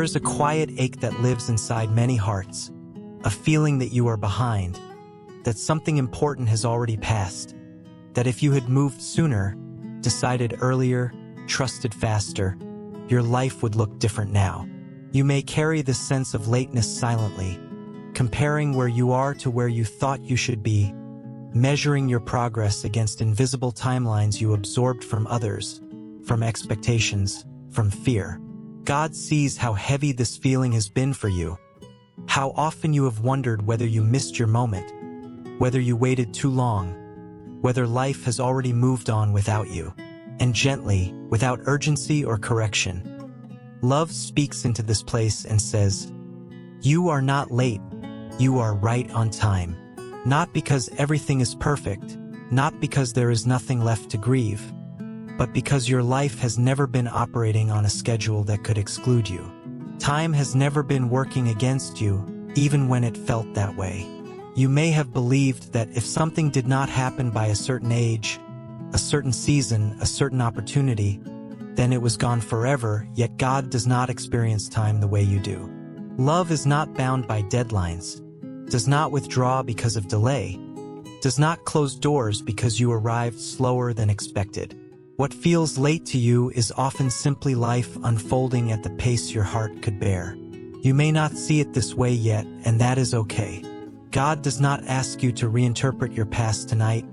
is a quiet ache that lives inside many hearts, a feeling that you are behind, that something important has already passed, that if you had moved sooner, decided earlier, trusted faster, your life would look different now. You may carry this sense of lateness silently, comparing where you are to where you thought you should be, measuring your progress against invisible timelines you absorbed from others, from expectations, from fear. God sees how heavy this feeling has been for you, how often you have wondered whether you missed your moment, whether you waited too long, whether life has already moved on without you. And gently, without urgency or correction, love speaks into this place and says, "You are not late, you are right on time." Not because everything is perfect, not because there is nothing left to grieve, but because your life has never been operating on a schedule that could exclude you. Time has never been working against you, even when it felt that way. You may have believed that if something did not happen by a certain age, a certain season, a certain opportunity, then it was gone forever, yet God does not experience time the way you do. Love is not bound by deadlines, does not withdraw because of delay, does not close doors because you arrived slower than expected. What feels late to you is often simply life unfolding at the pace your heart could bear. You may not see it this way yet, and that is okay. God does not ask you to reinterpret your past tonight,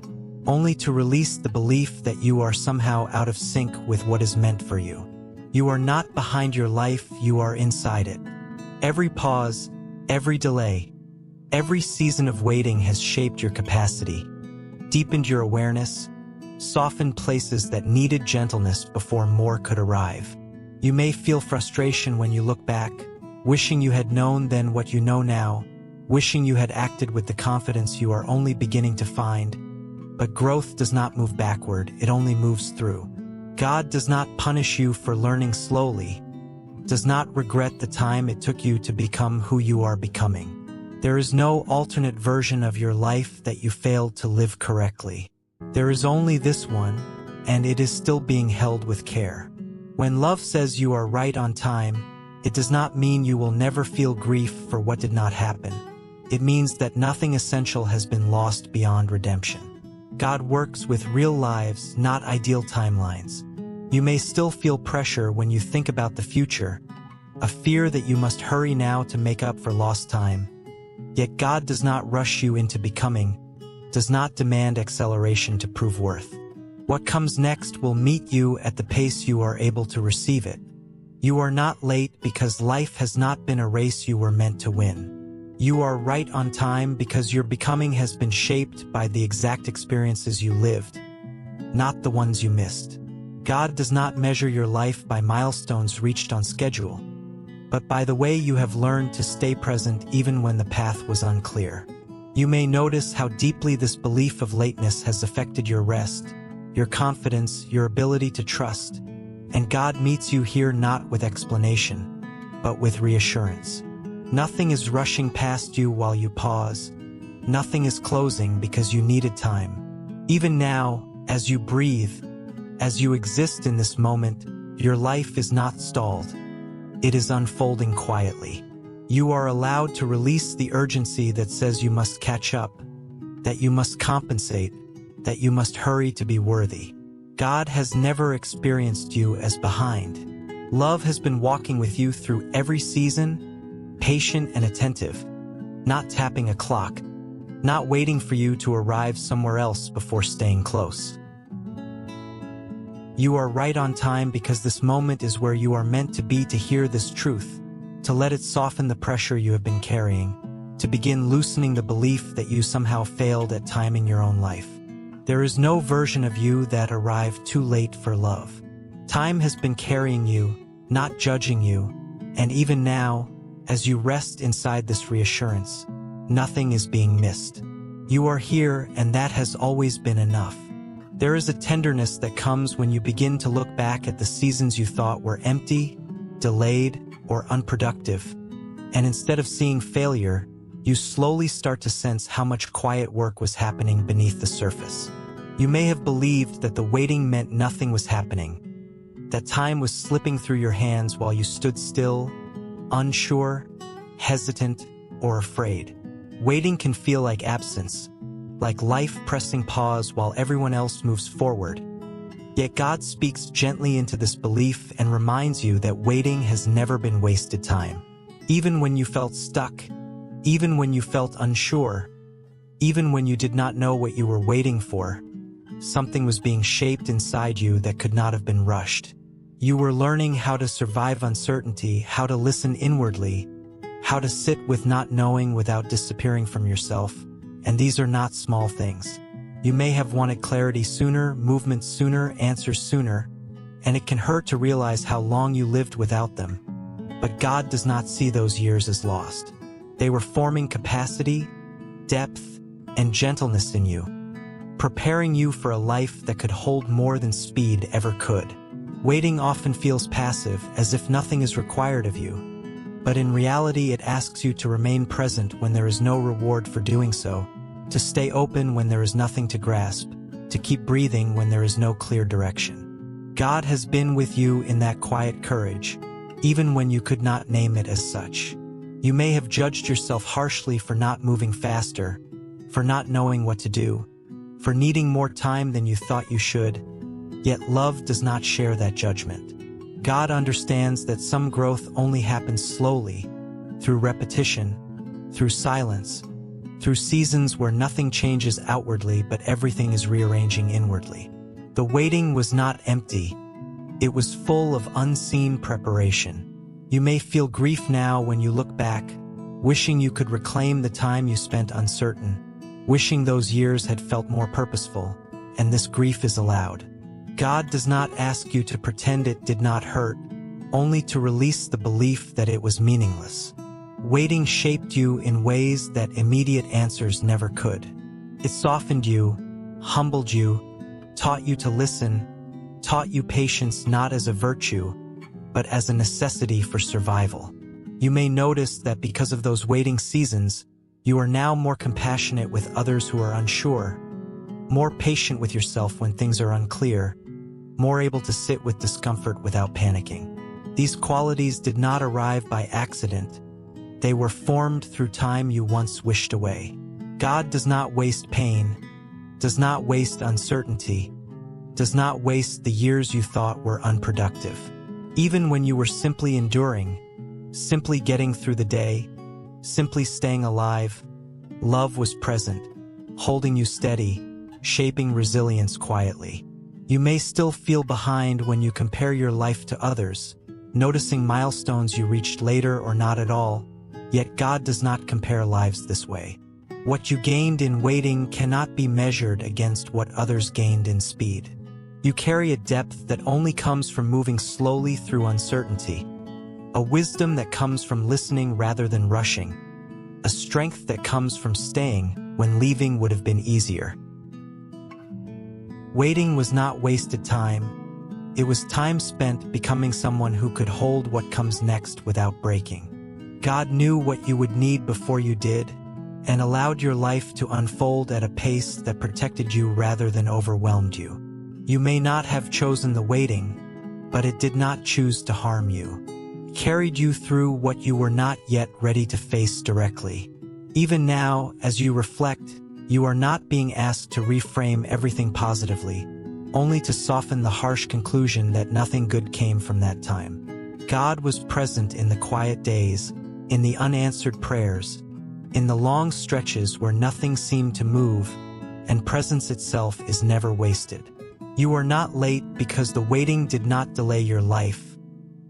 only to release the belief that you are somehow out of sync with what is meant for you. You are not behind your life, you are inside it. Every pause, every delay, every season of waiting has shaped your capacity, deepened your awareness, softened places that needed gentleness before more could arrive. You may feel frustration when you look back, wishing you had known then what you know now, wishing you had acted with the confidence you are only beginning to find. But growth does not move backward, it only moves through. God does not punish you for learning slowly, does not regret the time it took you to become who you are becoming. There is no alternate version of your life that you failed to live correctly. There is only this one, and it is still being held with care. When love says you are right on time, it does not mean you will never feel grief for what did not happen. It means that nothing essential has been lost beyond redemption. God works with real lives, not ideal timelines. You may still feel pressure when you think about the future, a fear that you must hurry now to make up for lost time. Yet God does not rush you into becoming, does not demand acceleration to prove worth. What comes next will meet you at the pace you are able to receive it. You are not late because life has not been a race you were meant to win. You are right on time because your becoming has been shaped by the exact experiences you lived, not the ones you missed. God does not measure your life by milestones reached on schedule, but by the way you have learned to stay present even when the path was unclear. You may notice how deeply this belief of lateness has affected your rest, your confidence, your ability to trust, and God meets you here not with explanation, but with reassurance. Nothing is rushing past you while you pause. Nothing is closing because you needed time. Even now, as you breathe, as you exist in this moment, your life is not stalled. It is unfolding quietly. You are allowed to release the urgency that says you must catch up, that you must compensate, that you must hurry to be worthy. God has never experienced you as behind. Love has been walking with you through every season, patient and attentive, not tapping a clock, not waiting for you to arrive somewhere else before staying close. You are right on time because this moment is where you are meant to be to hear this truth, to let it soften the pressure you have been carrying, to begin loosening the belief that you somehow failed at timing your own life. There is no version of you that arrived too late for love. Time has been carrying you, not judging you, and even now, as you rest inside this reassurance, nothing is being missed. You are here, and that has always been enough. There is a tenderness that comes when you begin to look back at the seasons you thought were empty, delayed, or unproductive, and instead of seeing failure, you slowly start to sense how much quiet work was happening beneath the surface. You may have believed that the waiting meant nothing was happening, that time was slipping through your hands while you stood still, unsure, hesitant, or afraid. Waiting can feel like absence, like life pressing pause while everyone else moves forward. Yet God speaks gently into this belief and reminds you that waiting has never been wasted time. Even when you felt stuck, even when you felt unsure, even when you did not know what you were waiting for, something was being shaped inside you that could not have been rushed. You were learning how to survive uncertainty, how to listen inwardly, how to sit with not knowing without disappearing from yourself. And these are not small things. You may have wanted clarity sooner, movement sooner, answers sooner, and it can hurt to realize how long you lived without them. But God does not see those years as lost. They were forming capacity, depth, and gentleness in you, preparing you for a life that could hold more than speed ever could. Waiting often feels passive, as if nothing is required of you. But in reality, it asks you to remain present when there is no reward for doing so, to stay open when there is nothing to grasp, to keep breathing when there is no clear direction. God has been with you in that quiet courage, even when you could not name it as such. You may have judged yourself harshly for not moving faster, for not knowing what to do, for needing more time than you thought you should. Yet love does not share that judgment. God understands that some growth only happens slowly, through repetition, through silence, through seasons where nothing changes outwardly but everything is rearranging inwardly. The waiting was not empty. It was full of unseen preparation. You may feel grief now when you look back, wishing you could reclaim the time you spent uncertain, wishing those years had felt more purposeful, and this grief is allowed. God does not ask you to pretend it did not hurt, only to release the belief that it was meaningless. Waiting shaped you in ways that immediate answers never could. It softened you, humbled you, taught you to listen, taught you patience not as a virtue, but as a necessity for survival. You may notice that because of those waiting seasons, you are now more compassionate with others who are unsure, more patient with yourself when things are unclear, more able to sit with discomfort without panicking. These qualities did not arrive by accident. They were formed through time you once wished away. God does not waste pain, does not waste uncertainty, does not waste the years you thought were unproductive. Even when you were simply enduring, simply getting through the day, simply staying alive, love was present, holding you steady, shaping resilience quietly. You may still feel behind when you compare your life to others, noticing milestones you reached later or not at all, yet God does not compare lives this way. What you gained in waiting cannot be measured against what others gained in speed. You carry a depth that only comes from moving slowly through uncertainty, a wisdom that comes from listening rather than rushing, a strength that comes from staying when leaving would have been easier. Waiting was not wasted time. It was time spent becoming someone who could hold what comes next without breaking. God knew what you would need before you did, and allowed your life to unfold at a pace that protected you rather than overwhelmed you. You may not have chosen the waiting, but it did not choose to harm you. It carried you through what you were not yet ready to face directly. Even now, as you reflect, you are not being asked to reframe everything positively, only to soften the harsh conclusion that nothing good came from that time. God was present in the quiet days, in the unanswered prayers, in the long stretches where nothing seemed to move, and presence itself is never wasted. You are not late because the waiting did not delay your life.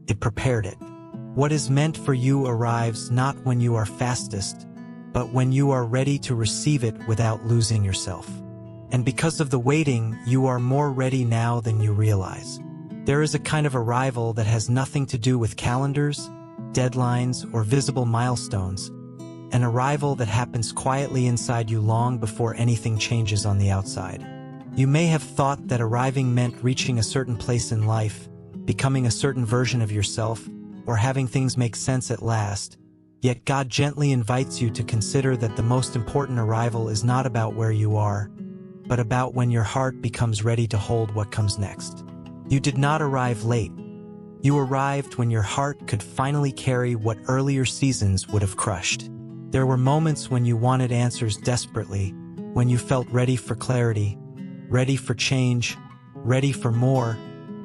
It prepared it. What is meant for you arrives not when you are fastest, but when you are ready to receive it without losing yourself. And because of the waiting, you are more ready now than you realize. There is a kind of arrival that has nothing to do with calendars, deadlines, or visible milestones, an arrival that happens quietly inside you long before anything changes on the outside. You may have thought that arriving meant reaching a certain place in life, becoming a certain version of yourself, or having things make sense at last. Yet God gently invites you to consider that the most important arrival is not about where you are, but about when your heart becomes ready to hold what comes next. You did not arrive late. You arrived when your heart could finally carry what earlier seasons would have crushed. There were moments when you wanted answers desperately, when you felt ready for clarity, ready for change, ready for more,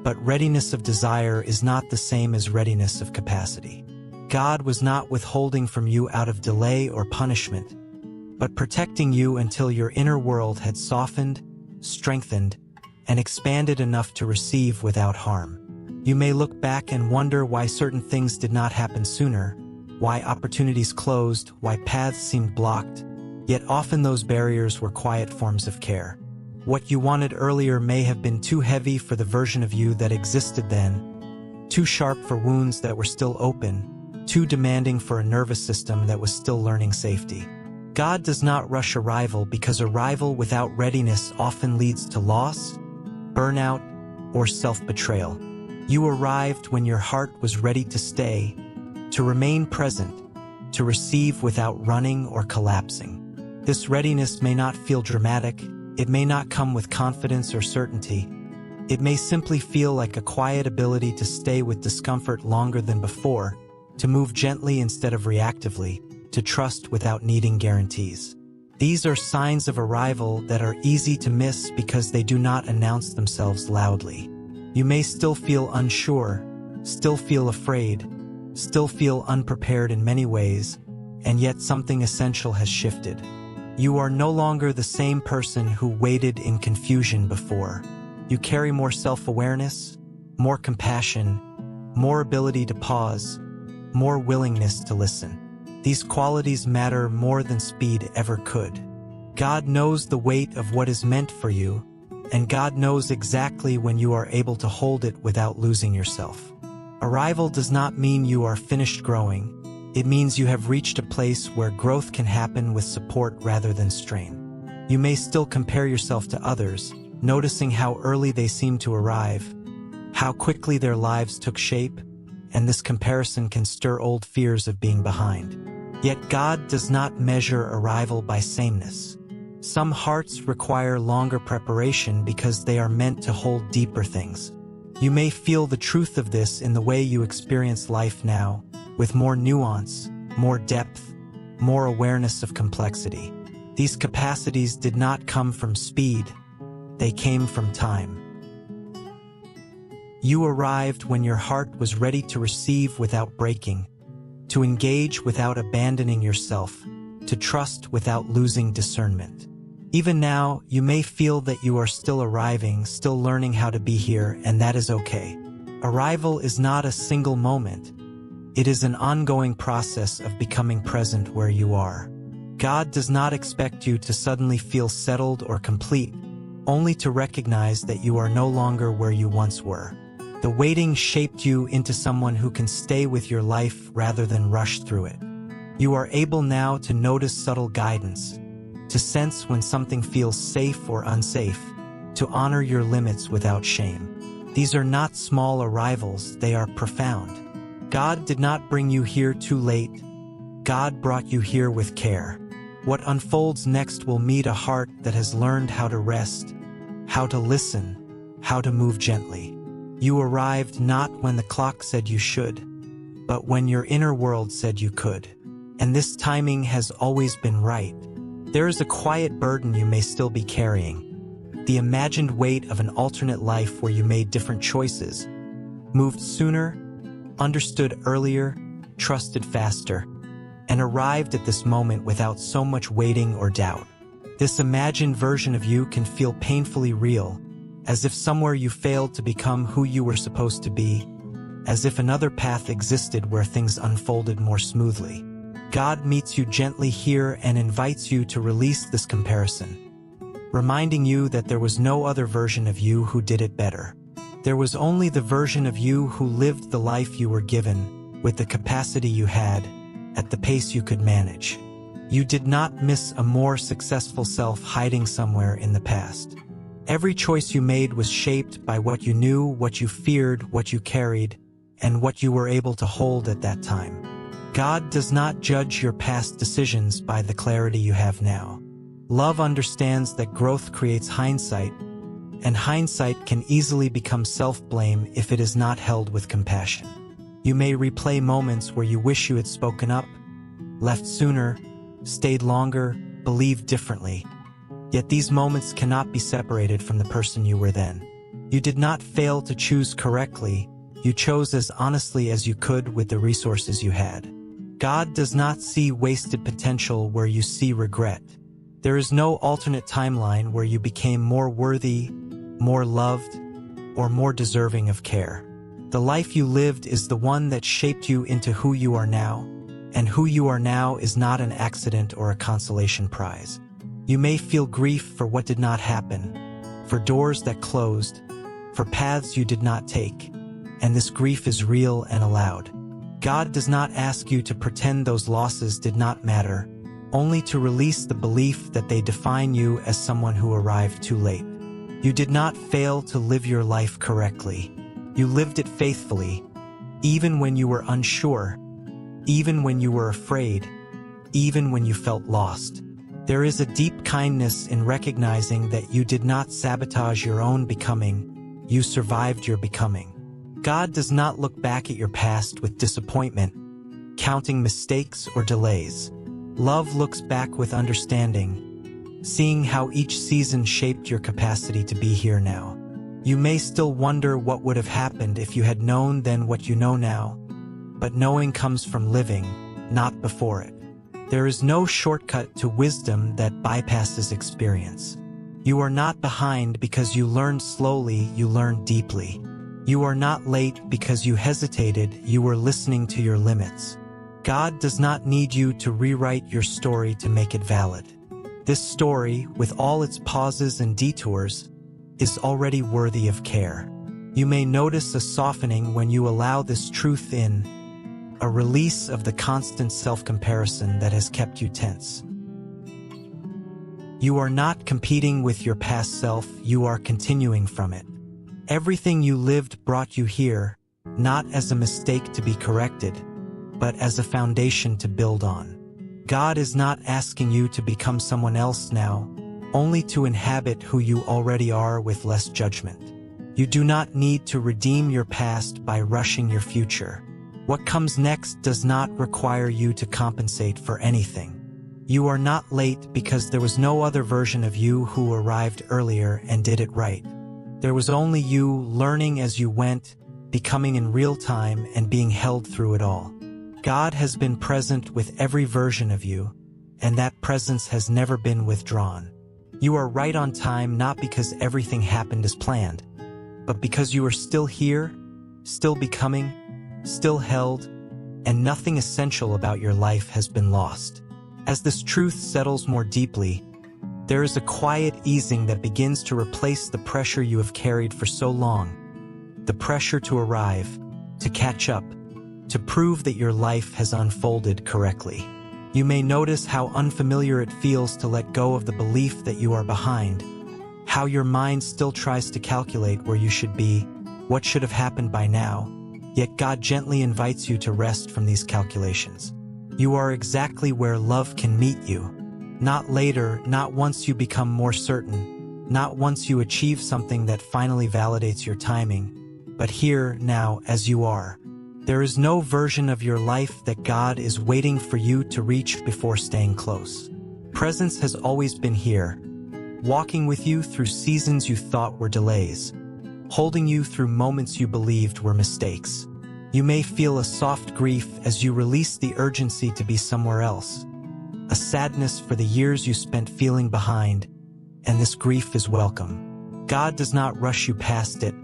but readiness of desire is not the same as readiness of capacity. God was not withholding from you out of delay or punishment, but protecting you until your inner world had softened, strengthened, and expanded enough to receive without harm. You may look back and wonder why certain things did not happen sooner, why opportunities closed, why paths seemed blocked, yet often those barriers were quiet forms of care. What you wanted earlier may have been too heavy for the version of you that existed then, too sharp for wounds that were still open, too demanding for a nervous system that was still learning safety. God does not rush arrival because arrival without readiness often leads to loss, burnout, or self-betrayal. You arrived when your heart was ready to stay, to remain present, to receive without running or collapsing. This readiness may not feel dramatic, it may not come with confidence or certainty. It may simply feel like a quiet ability to stay with discomfort longer than before, to move gently instead of reactively, to trust without needing guarantees. These are signs of arrival that are easy to miss because they do not announce themselves loudly. You may still feel unsure, still feel afraid, still feel unprepared in many ways, and yet something essential has shifted. You are no longer the same person who waited in confusion before. You carry more self-awareness, more compassion, more ability to pause, more willingness to listen. These qualities matter more than speed ever could. God knows the weight of what is meant for you, and God knows exactly when you are able to hold it without losing yourself. Arrival does not mean you are finished growing. It means you have reached a place where growth can happen with support rather than strain. You may still compare yourself to others, noticing how early they seem to arrive, how quickly their lives took shape, and this comparison can stir old fears of being behind. Yet God does not measure arrival by sameness. Some hearts require longer preparation because they are meant to hold deeper things. You may feel the truth of this in the way you experience life now, with more nuance, more depth, more awareness of complexity. These capacities did not come from speed, they came from time. You arrived when your heart was ready to receive without breaking, to engage without abandoning yourself, to trust without losing discernment. Even now, you may feel that you are still arriving, still learning how to be here, and that is okay. Arrival is not a single moment. It is an ongoing process of becoming present where you are. God does not expect you to suddenly feel settled or complete, only to recognize that you are no longer where you once were. The waiting shaped you into someone who can stay with your life rather than rush through it. You are able now to notice subtle guidance, to sense when something feels safe or unsafe, to honor your limits without shame. These are not small arrivals, they are profound. God did not bring you here too late. God brought you here with care. What unfolds next will meet a heart that has learned how to rest, how to listen, how to move gently. You arrived not when the clock said you should, but when your inner world said you could. And this timing has always been right. There is a quiet burden you may still be carrying, the imagined weight of an alternate life where you made different choices, moved sooner, understood earlier, trusted faster, and arrived at this moment without so much waiting or doubt. This imagined version of you can feel painfully real, as if somewhere you failed to become who you were supposed to be, as if another path existed where things unfolded more smoothly. God meets you gently here and invites you to release this comparison, reminding you that there was no other version of you who did it better. There was only the version of you who lived the life you were given, with the capacity you had, at the pace you could manage. You did not miss a more successful self hiding somewhere in the past. Every choice you made was shaped by what you knew, what you feared, what you carried, and what you were able to hold at that time. God does not judge your past decisions by the clarity you have now. Love understands that growth creates hindsight, and hindsight can easily become self-blame if it is not held with compassion. You may replay moments where you wish you had spoken up, left sooner, stayed longer, believed differently. Yet these moments cannot be separated from the person you were then. You did not fail to choose correctly, you chose as honestly as you could with the resources you had. God does not see wasted potential where you see regret. There is no alternate timeline where you became more worthy, more loved, or more deserving of care. The life you lived is the one that shaped you into who you are now, and who you are now is not an accident or a consolation prize. You may feel grief for what did not happen, for doors that closed, for paths you did not take, and this grief is real and allowed. God does not ask you to pretend those losses did not matter, only to release the belief that they define you as someone who arrived too late. You did not fail to live your life correctly. You lived it faithfully, even when you were unsure, even when you were afraid, even when you felt lost. There is a deep kindness in recognizing that you did not sabotage your own becoming, you survived your becoming. God does not look back at your past with disappointment, counting mistakes or delays. Love looks back with understanding, seeing how each season shaped your capacity to be here now. You may still wonder what would have happened if you had known then what you know now, but knowing comes from living, not before it. There is no shortcut to wisdom that bypasses experience. You are not behind because you learned slowly, you learned deeply. You are not late because you hesitated, you were listening to your limits. God does not need you to rewrite your story to make it valid. This story, with all its pauses and detours, is already worthy of care. You may notice a softening when you allow this truth in, a release of the constant self-comparison that has kept you tense. You are not competing with your past self, you are continuing from it. Everything you lived brought you here, not as a mistake to be corrected, but as a foundation to build on. God is not asking you to become someone else now, only to inhabit who you already are with less judgment. You do not need to redeem your past by rushing your future. What comes next does not require you to compensate for anything. You are not late because there was no other version of you who arrived earlier and did it right. There was only you learning as you went, becoming in real time and being held through it all. God has been present with every version of you, and that presence has never been withdrawn. You are right on time not because everything happened as planned, but because you are still here, still becoming, still held, and nothing essential about your life has been lost. As this truth settles more deeply, there is a quiet easing that begins to replace the pressure you have carried for so long. The pressure to arrive, to catch up, to prove that your life has unfolded correctly. You may notice how unfamiliar it feels to let go of the belief that you are behind, how your mind still tries to calculate where you should be, what should have happened by now, yet God gently invites you to rest from these calculations. You are exactly where love can meet you. Not later, not once you become more certain, not once you achieve something that finally validates your timing, but here, now, as you are. There is no version of your life that God is waiting for you to reach before staying close. Presence has always been here, walking with you through seasons you thought were delays, holding you through moments you believed were mistakes. You may feel a soft grief as you release the urgency to be somewhere else, a sadness for the years you spent feeling behind, and this grief is welcome. God does not rush you past it,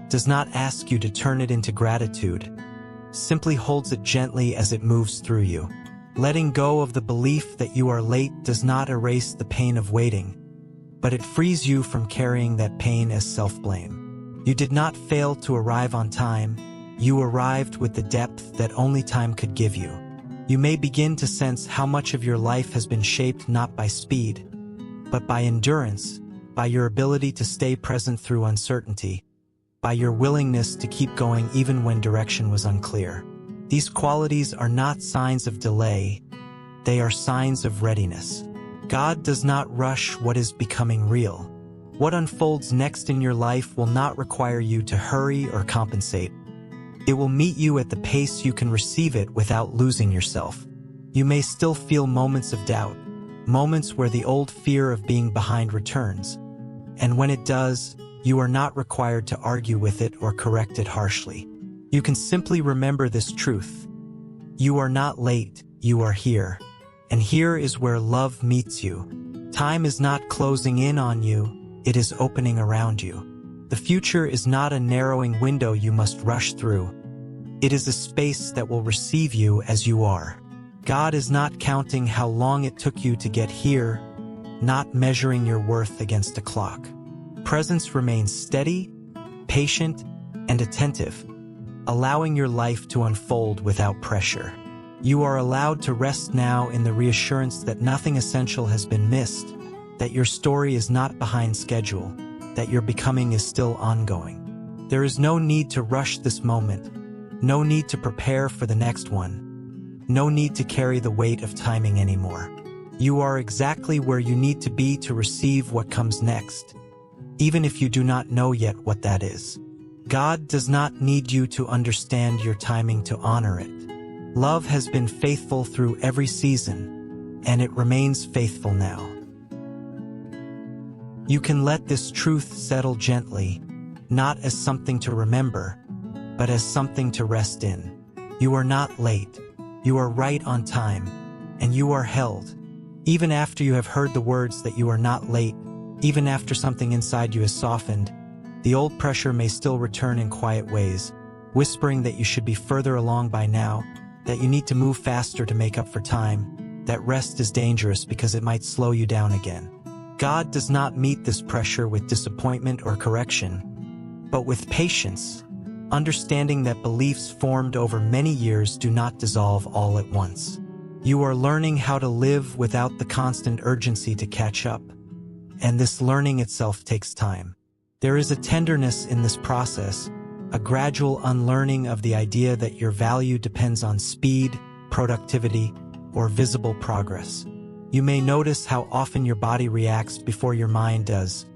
does not ask you to turn it into gratitude, simply holds it gently as it moves through you. Letting go of the belief that you are late does not erase the pain of waiting, but it frees you from carrying that pain as self-blame. You did not fail to arrive on time, you arrived with the depth that only time could give you. You may begin to sense how much of your life has been shaped not by speed, but by endurance, by your ability to stay present through uncertainty, by your willingness to keep going even when direction was unclear. These qualities are not signs of delay, they are signs of readiness. God does not rush what is becoming real. What unfolds next in your life will not require you to hurry or compensate. It will meet you at the pace you can receive it without losing yourself. You may still feel moments of doubt, moments where the old fear of being behind returns. And when it does, you are not required to argue with it or correct it harshly. You can simply remember this truth. You are not late, you are here. And here is where love meets you. Time is not closing in on you, it is opening around you. The future is not a narrowing window you must rush through. It is a space that will receive you as you are. God is not counting how long it took you to get here, not measuring your worth against a clock. Presence remains steady, patient, and attentive, allowing your life to unfold without pressure. You are allowed to rest now in the reassurance that nothing essential has been missed, that your story is not behind schedule, that your becoming is still ongoing. There is no need to rush this moment, no need to prepare for the next one, no need to carry the weight of timing anymore. You are exactly where you need to be to receive what comes next, even if you do not know yet what that is. God does not need you to understand your timing to honor it. Love has been faithful through every season, and it remains faithful now. You can let this truth settle gently, not as something to remember, but as something to rest in. You are not late, you are right on time, and you are held. Even after you have heard the words that you are not late, even after something inside you has softened, the old pressure may still return in quiet ways, whispering that you should be further along by now, that you need to move faster to make up for time, that rest is dangerous because it might slow you down again. God does not meet this pressure with disappointment or correction, but with patience, understanding that beliefs formed over many years do not dissolve all at once. You are learning how to live without the constant urgency to catch up, and this learning itself takes time. There is a tenderness in this process, a gradual unlearning of the idea that your value depends on speed, productivity, or visible progress. You may notice how often your body reacts before your mind does,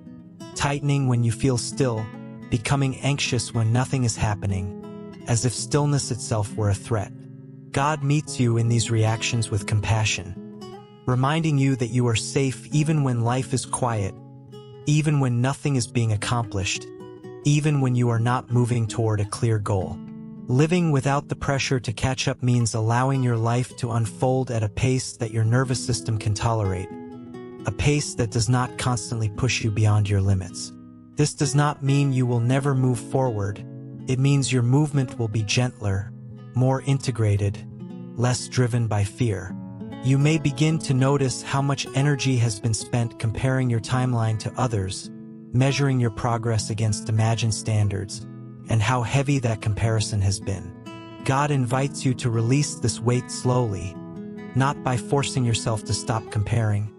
tightening when you feel still, becoming anxious when nothing is happening, as if stillness itself were a threat. God meets you in these reactions with compassion, reminding you that you are safe even when life is quiet, even when nothing is being accomplished, even when you are not moving toward a clear goal. Living without the pressure to catch up means allowing your life to unfold at a pace that your nervous system can tolerate, a pace that does not constantly push you beyond your limits. This does not mean you will never move forward. It means your movement will be gentler, more integrated, less driven by fear. You may begin to notice how much energy has been spent comparing your timeline to others, measuring your progress against imagined standards, and how heavy that comparison has been. God invites you to release this weight slowly, not by forcing yourself to stop comparing,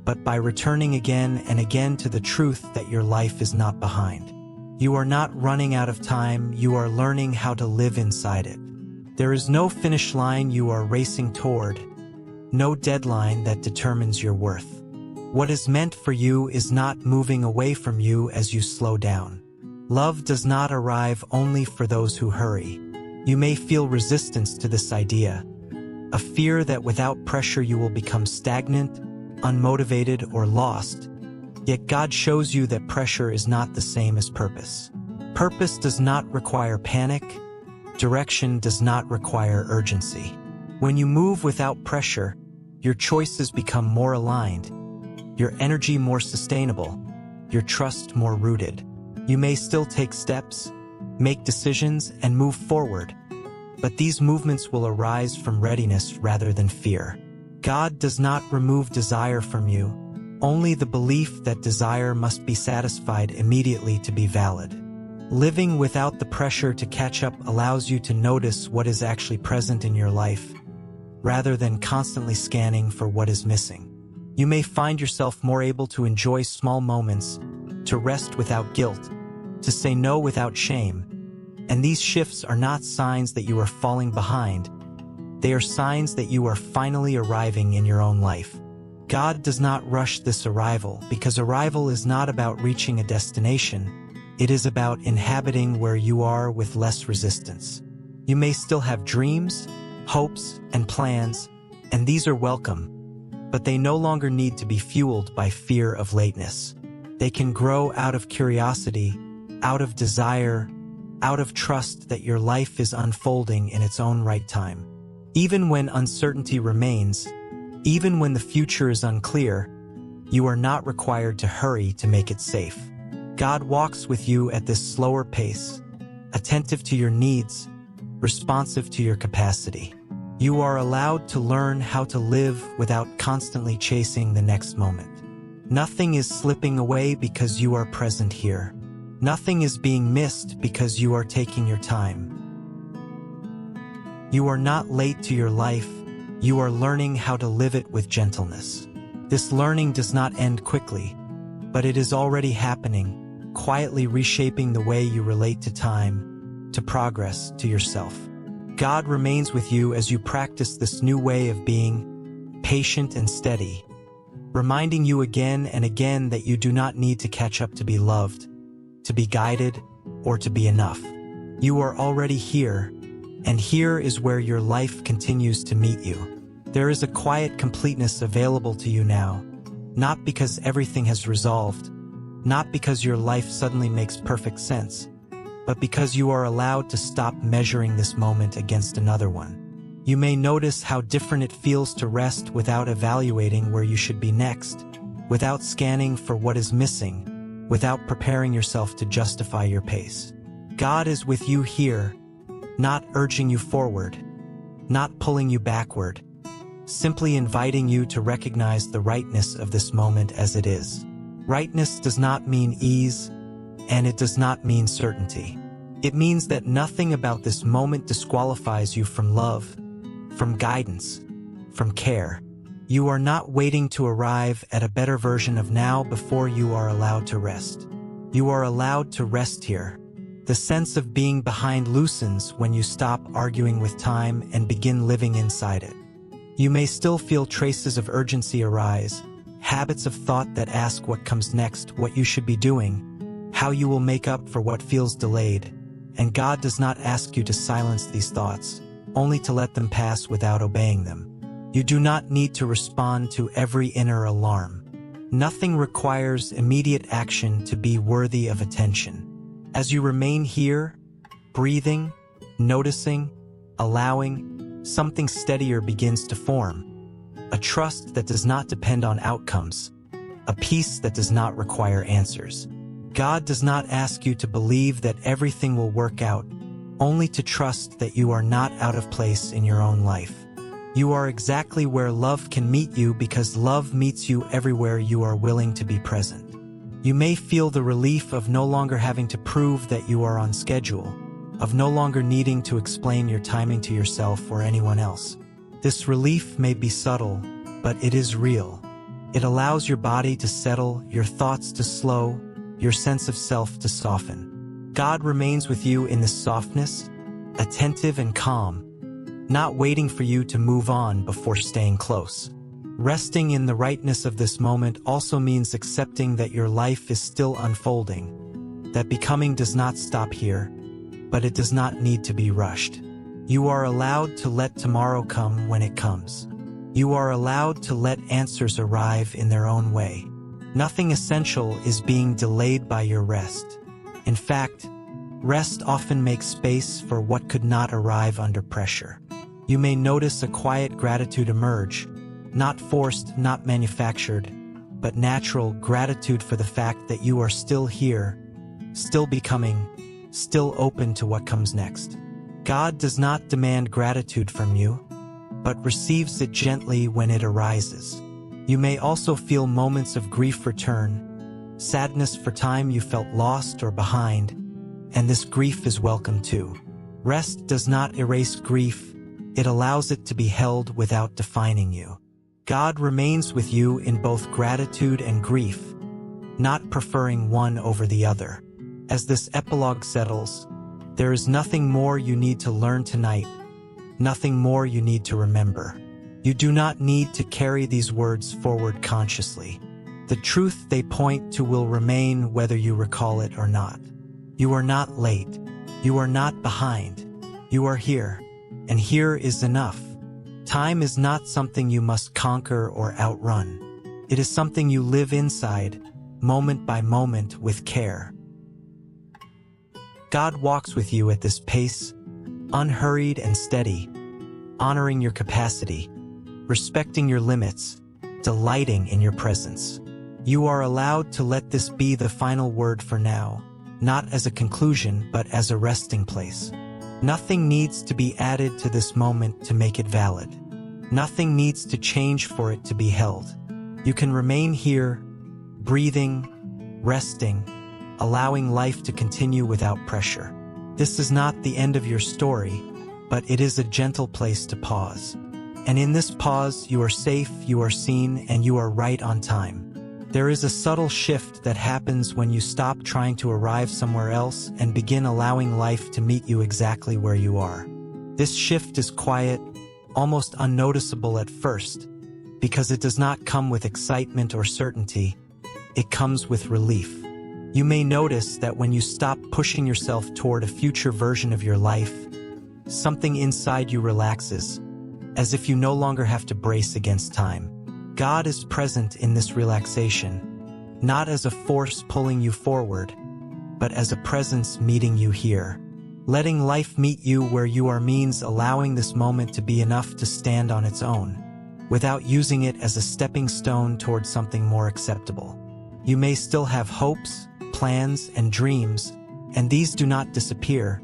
but by returning again and again to the truth that your life is not behind. You are not running out of time, you are learning how to live inside it. There is no finish line you are racing toward, no deadline that determines your worth. What is meant for you is not moving away from you as you slow down. Love does not arrive only for those who hurry. You may feel resistance to this idea, a fear that without pressure you will become stagnant, unmotivated, or lost. Yet God shows you that pressure is not the same as purpose. Purpose does not require panic. Direction does not require urgency. When you move without pressure, your choices become more aligned, your energy more sustainable, your trust more rooted. You may still take steps, make decisions, and move forward, but these movements will arise from readiness rather than fear. God does not remove desire from you, only the belief that desire must be satisfied immediately to be valid. Living without the pressure to catch up allows you to notice what is actually present in your life, rather than constantly scanning for what is missing. You may find yourself more able to enjoy small moments, to rest without guilt, to say no without shame. And these shifts are not signs that you are falling behind. They are signs that you are finally arriving in your own life. God does not rush this arrival because arrival is not about reaching a destination. It is about inhabiting where you are with less resistance. You may still have dreams, hopes, and plans, and these are welcome, but they no longer need to be fueled by fear of lateness. They can grow out of curiosity, out of desire, out of trust that your life is unfolding in its own right time. Even when uncertainty remains, even when the future is unclear, you are not required to hurry to make it safe. God walks with you at this slower pace, attentive to your needs, responsive to your capacity. You are allowed to learn how to live without constantly chasing the next moment. Nothing is slipping away because you are present here. Nothing is being missed because you are taking your time. You are not late to your life. You are learning how to live it with gentleness. This learning does not end quickly, but it is already happening, quietly reshaping the way you relate to time, to progress, to yourself. God remains with you as you practice this new way of being, patient and steady, reminding you again and again that you do not need to catch up to be loved, to be guided, or to be enough. You are already here, and here is where your life continues to meet you. There is a quiet completeness available to you now, not because everything has resolved, not because your life suddenly makes perfect sense, but because you are allowed to stop measuring this moment against another one. You may notice how different it feels to rest without evaluating where you should be next, without scanning for what is missing, without preparing yourself to justify your pace. God is with you here, not urging you forward, not pulling you backward, simply inviting you to recognize the rightness of this moment as it is. Rightness does not mean ease, and it does not mean certainty. It means that nothing about this moment disqualifies you from love, from guidance, from care. You are not waiting to arrive at a better version of now before you are allowed to rest. You are allowed to rest here. The sense of being behind loosens when you stop arguing with time and begin living inside it. You may still feel traces of urgency arise, habits of thought that ask what comes next, what you should be doing, how you will make up for what feels delayed, and God does not ask you to silence these thoughts, only to let them pass without obeying them. You do not need to respond to every inner alarm. Nothing requires immediate action to be worthy of attention. As you remain here, breathing, noticing, allowing, something steadier begins to form. A trust that does not depend on outcomes, a peace that does not require answers. God does not ask you to believe that everything will work out, only to trust that you are not out of place in your own life. You are exactly where love can meet you because love meets you everywhere you are willing to be present. You may feel the relief of no longer having to prove that you are on schedule, of no longer needing to explain your timing to yourself or anyone else. This relief may be subtle, but it is real. It allows your body to settle, your thoughts to slow, your sense of self to soften. God remains with you in this softness, attentive and calm, not waiting for you to move on before staying close. Resting in the rightness of this moment also means accepting that your life is still unfolding, that becoming does not stop here, but it does not need to be rushed. You are allowed to let tomorrow come when it comes. You are allowed to let answers arrive in their own way. Nothing essential is being delayed by your rest. In fact, rest often makes space for what could not arrive under pressure. You may notice a quiet gratitude emerge, not forced, not manufactured, but natural gratitude for the fact that you are still here, still becoming, still open to what comes next. God does not demand gratitude from you, but receives it gently when it arises. You may also feel moments of grief return, sadness for time you felt lost or behind, and this grief is welcome too. Rest does not erase grief, it allows it to be held without defining you. God remains with you in both gratitude and grief, not preferring one over the other. As this epilogue settles, there is nothing more you need to learn tonight, nothing more you need to remember. You do not need to carry these words forward consciously. The truth they point to will remain whether you recall it or not. You are not late. You are not behind. You are here, and here is enough. Time is not something you must conquer or outrun. It is something you live inside, moment by moment, with care. God walks with you at this pace, unhurried and steady, honoring your capacity, respecting your limits, delighting in your presence. You are allowed to let this be the final word for now, not as a conclusion but as a resting place. Nothing needs to be added to this moment to make it valid. Nothing needs to change for it to be held. You can remain here, breathing, resting, allowing life to continue without pressure. This is not the end of your story, but it is a gentle place to pause. And in this pause, you are safe, you are seen, and you are right on time. There is a subtle shift that happens when you stop trying to arrive somewhere else and begin allowing life to meet you exactly where you are. This shift is quiet, almost unnoticeable at first, because it does not come with excitement or certainty. It comes with relief. You may notice that when you stop pushing yourself toward a future version of your life, something inside you relaxes, as if you no longer have to brace against time. God is present in this relaxation, not as a force pulling you forward, but as a presence meeting you here. Letting life meet you where you are means allowing this moment to be enough to stand on its own, without using it as a stepping stone toward something more acceptable. You may still have hopes, plans, and dreams, and these do not disappear,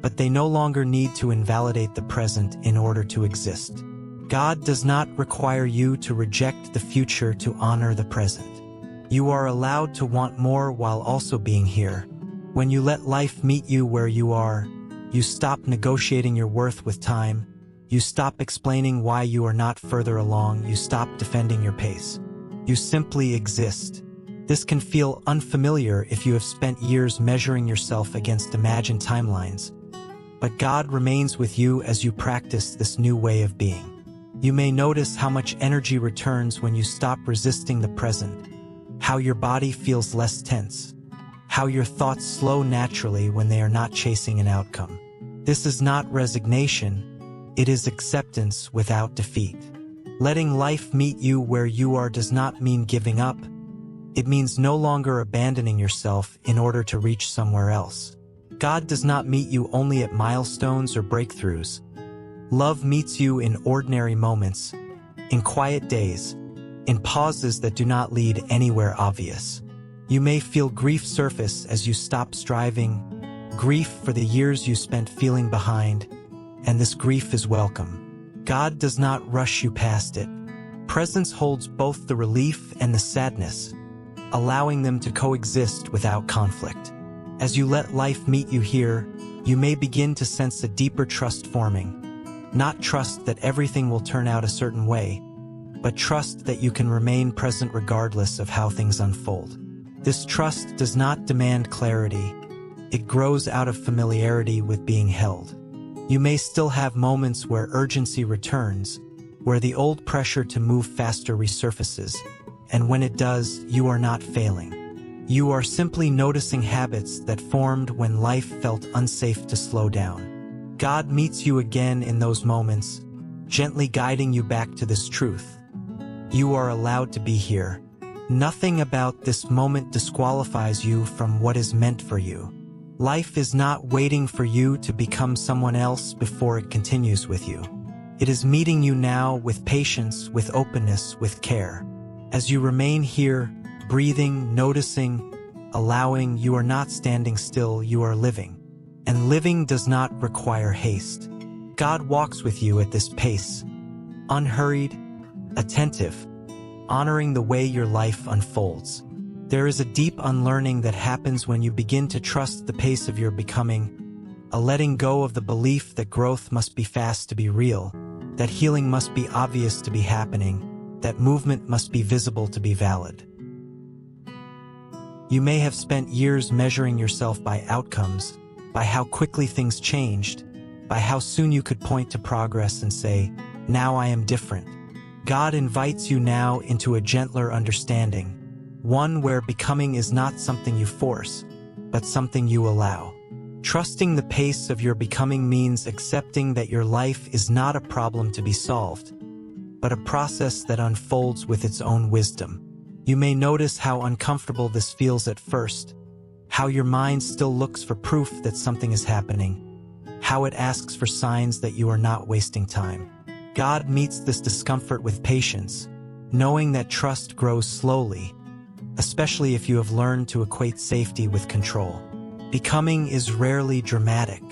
but they no longer need to invalidate the present in order to exist. God does not require you to reject the future to honor the present. You are allowed to want more while also being here. When you let life meet you where you are, you stop negotiating your worth with time, you stop explaining why you are not further along, you stop defending your pace. You simply exist. This can feel unfamiliar if you have spent years measuring yourself against imagined timelines, but God remains with you as you practice this new way of being. You may notice how much energy returns when you stop resisting the present, how your body feels less tense, how your thoughts slow naturally when they are not chasing an outcome. This is not resignation, it is acceptance without defeat. Letting life meet you where you are does not mean giving up. It means no longer abandoning yourself in order to reach somewhere else. God does not meet you only at milestones or breakthroughs. Love meets you in ordinary moments, in quiet days, in pauses that do not lead anywhere obvious. You may feel grief surface as you stop striving, grief for the years you spent feeling behind, and this grief is welcome. God does not rush you past it. Presence holds both the relief and the sadness, allowing them to coexist without conflict. As you let life meet you here, you may begin to sense a deeper trust forming. Not trust that everything will turn out a certain way, but trust that you can remain present regardless of how things unfold. This trust does not demand clarity. It grows out of familiarity with being held. You may still have moments where urgency returns, where the old pressure to move faster resurfaces, and when it does, you are not failing. You are simply noticing habits that formed when life felt unsafe to slow down. God meets you again in those moments, gently guiding you back to this truth. You are allowed to be here. Nothing about this moment disqualifies you from what is meant for you. Life is not waiting for you to become someone else before it continues with you. It is meeting you now with patience, with openness, with care. As you remain here, breathing, noticing, allowing, you are not standing still, you are living. And living does not require haste. God walks with you at this pace, unhurried, attentive, honoring the way your life unfolds. There is a deep unlearning that happens when you begin to trust the pace of your becoming, a letting go of the belief that growth must be fast to be real, that healing must be obvious to be happening, that movement must be visible to be valid. You may have spent years measuring yourself by outcomes, by how quickly things changed, by how soon you could point to progress and say, Now I am different. God invites you now into a gentler understanding, one where becoming is not something you force, but something you allow. Trusting the pace of your becoming means accepting that your life is not a problem to be solved, but a process that unfolds with its own wisdom. You may notice how uncomfortable this feels at first, how your mind still looks for proof that something is happening, how it asks for signs that you are not wasting time. God meets this discomfort with patience, knowing that trust grows slowly, especially if you have learned to equate safety with control. Becoming is rarely dramatic.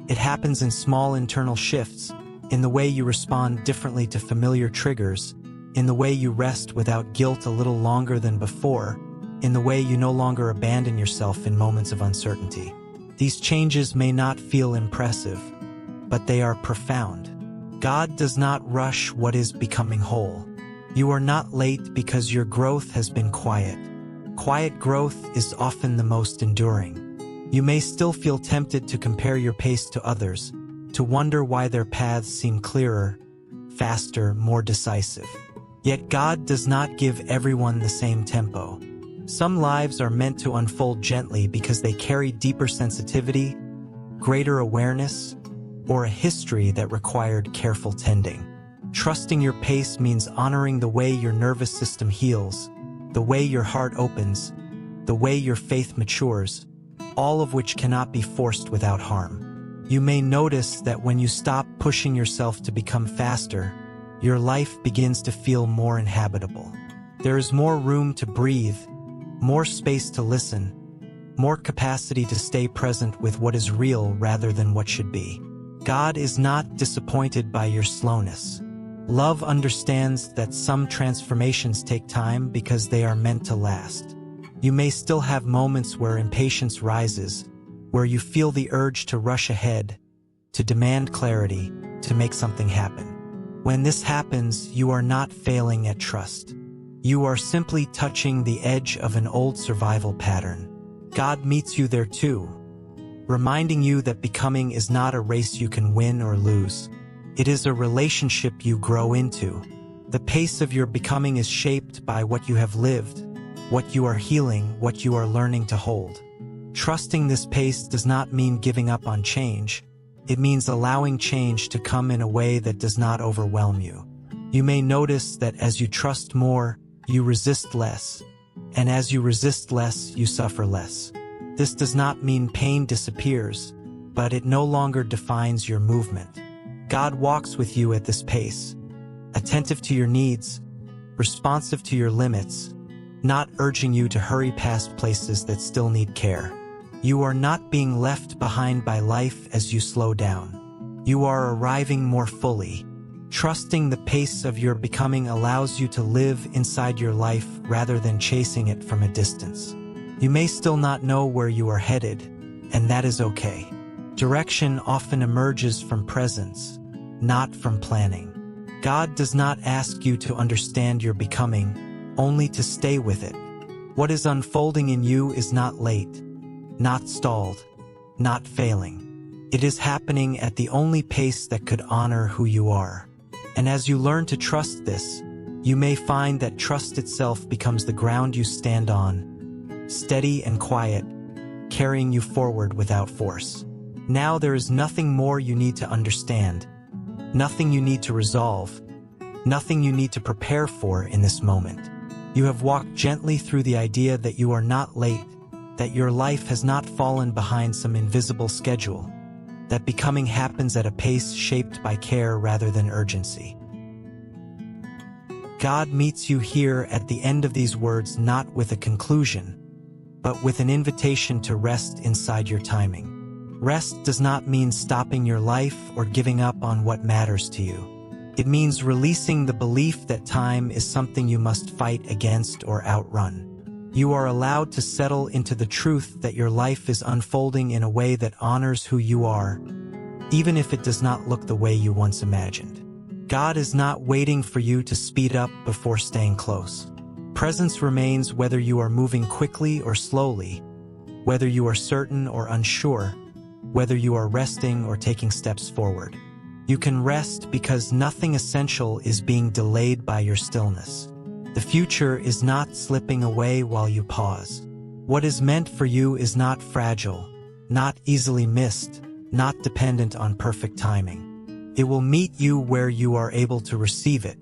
It happens in small internal shifts, in the way you respond differently to familiar triggers, in the way you rest without guilt a little longer than before, in the way you no longer abandon yourself in moments of uncertainty. These changes may not feel impressive, but they are profound. God does not rush what is becoming whole. You are not late because your growth has been quiet. Quiet growth is often the most enduring. You may still feel tempted to compare your pace to others, to wonder why their paths seem clearer, faster, more decisive. Yet God does not give everyone the same tempo. Some lives are meant to unfold gently because they carry deeper sensitivity, greater awareness, or a history that required careful tending. Trusting your pace means honoring the way your nervous system heals, the way your heart opens, the way your faith matures, all of which cannot be forced without harm. You may notice that when you stop pushing yourself to become faster, your life begins to feel more inhabitable. There is more room to breathe, more space to listen, more capacity to stay present with what is real rather than what should be. God is not disappointed by your slowness. Love understands that some transformations take time because they are meant to last. You may still have moments where impatience rises, where you feel the urge to rush ahead, to demand clarity, to make something happen. When this happens, you are not failing at trust. You are simply touching the edge of an old survival pattern. God meets you there too, reminding you that becoming is not a race you can win or lose. It is a relationship you grow into. The pace of your becoming is shaped by what you have lived, what you are healing, what you are learning to hold. Trusting this pace does not mean giving up on change. It means allowing change to come in a way that does not overwhelm you. You may notice that as you trust more, you resist less, and as you resist less, you suffer less. This does not mean pain disappears, but it no longer defines your movement. God walks with you at this pace, attentive to your needs, responsive to your limits, not urging you to hurry past places that still need care. You are not being left behind by life as you slow down. You are arriving more fully. Trusting the pace of your becoming allows you to live inside your life rather than chasing it from a distance. You may still not know where you are headed, and that is okay. Direction often emerges from presence, not from planning. God does not ask you to understand your becoming, only to stay with it. What is unfolding in you is not late, not stalled, not failing. It is happening at the only pace that could honor who you are. And as you learn to trust this, you may find that trust itself becomes the ground you stand on, steady and quiet, carrying you forward without force. Now there is nothing more you need to understand, nothing you need to resolve, nothing you need to prepare for in this moment. You have walked gently through the idea that you are not late, that your life has not fallen behind some invisible schedule, that becoming happens at a pace shaped by care rather than urgency. God meets you here at the end of these words not with a conclusion, but with an invitation to rest inside your timing. Rest does not mean stopping your life or giving up on what matters to you. It means releasing the belief that time is something you must fight against or outrun. You are allowed to settle into the truth that your life is unfolding in a way that honors who you are, even if it does not look the way you once imagined. God is not waiting for you to speed up before staying close. Presence remains whether you are moving quickly or slowly, whether you are certain or unsure, whether you are resting or taking steps forward. You can rest because nothing essential is being delayed by your stillness. The future is not slipping away while you pause. What is meant for you is not fragile, not easily missed, not dependent on perfect timing. It will meet you where you are able to receive it.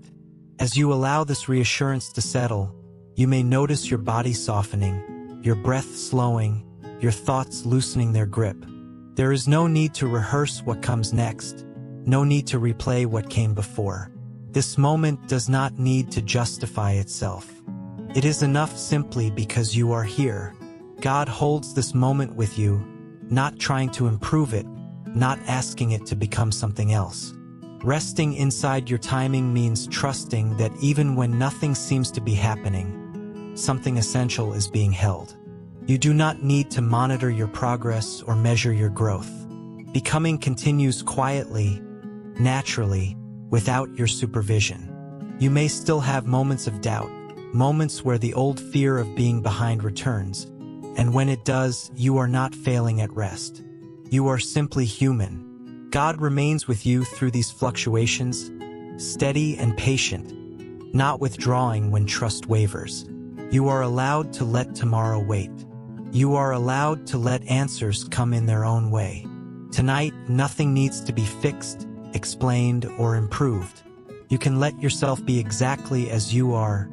As you allow this reassurance to settle, you may notice your body softening, your breath slowing, your thoughts loosening their grip. There is no need to rehearse what comes next, no need to replay what came before. This moment does not need to justify itself. It is enough simply because you are here. God holds this moment with you, not trying to improve it, not asking it to become something else. Resting inside your timing means trusting that even when nothing seems to be happening, something essential is being held. You do not need to monitor your progress or measure your growth. Becoming continues quietly, naturally, without your supervision. You may still have moments of doubt, moments where the old fear of being behind returns, and when it does, you are not failing at rest. You are simply human. God remains with you through these fluctuations, steady and patient, not withdrawing when trust wavers. You are allowed to let tomorrow wait. You are allowed to let answers come in their own way. Tonight, nothing needs to be fixed, explained, or improved. You can let yourself be exactly as you are,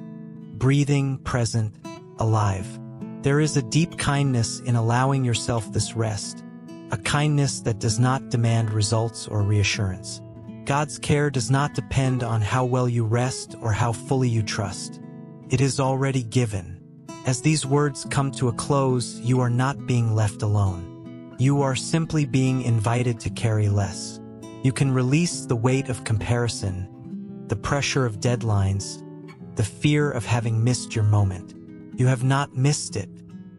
breathing, present, alive. There is a deep kindness in allowing yourself this rest, a kindness that does not demand results or reassurance. God's care does not depend on how well you rest or how fully you trust. It is already given. As these words come to a close, you are not being left alone. You are simply being invited to carry less. You can release the weight of comparison, the pressure of deadlines, the fear of having missed your moment. You have not missed it.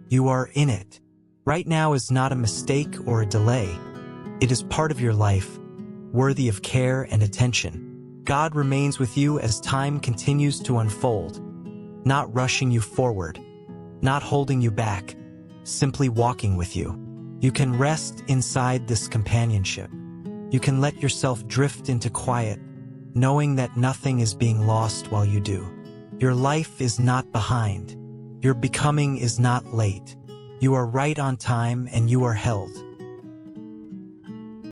You are in it. Right now is not a mistake or a delay. It is part of your life, worthy of care and attention. God remains with you as time continues to unfold, not rushing you forward, not holding you back, simply walking with you. You can rest inside this companionship. You can let yourself drift into quiet, knowing that nothing is being lost while you do. Your life is not behind. Your becoming is not late. You are right on time and you are held.